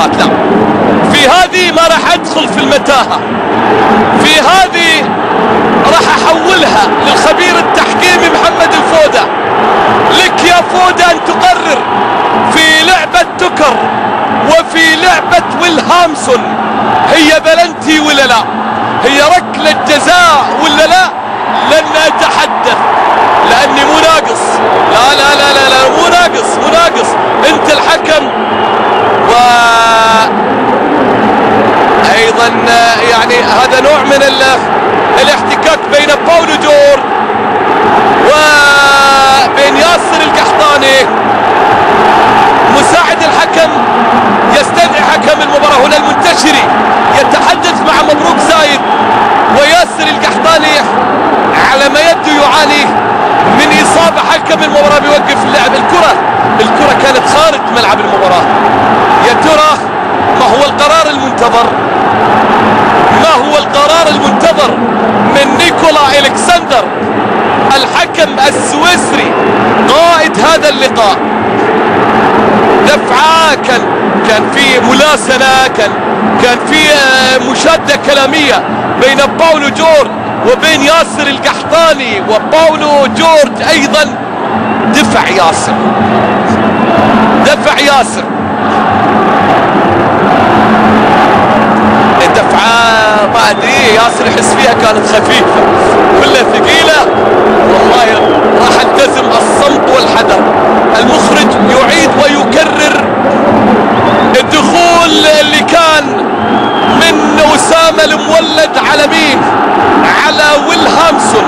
اللقاءات. لا، في هذه ما راح ادخل في المتاهة، في هذه راح احولها للخبير التحكيمي محمد الفودة. لك يا فودة ان تقرر في لعبة تكر وفي لعبة ويلهامسون، هي بلنتي ولا لا؟ هي ركلة جزاء ولا لا؟ لن اتحدث لاني مو ناقص. لا لا لا لا, لا مو ناقص، مو ناقص، انت الحكم. و ايضا يعني هذا نوع من الاحتكاك بين باولو جور وبين ياسر القحطاني. مساعد الحكم يستدعي حكم المباراة هنا المنتشري يتحدث مع مبروك زايد، وياسر القحطاني على ما يبدو يعاني من إصابة. حكم المباراة بيوقف اللعب. الكرة كانت خارج ملعب المباراة. يا ترى ما هو القرار المنتظر؟ ما هو القرار المنتظر من نيكولا إلكسندر الحكم السويسري قائد هذا اللقاء؟ دفعة، كان في ملاسنة، كان في مشادة كلامية بين باولو جورج وبين ياسر القحطاني، وباولو جورج ايضا دفع ياسر، الدفعة ما ادري ياسر يحس فيها كانت خفيفة كلها ثقيلة. والله راح التزم الصمت والحذر. المخرج يعيد ويكرر الدخول اللي كان من أسامة المولد على مين؟ على ويلهامسون.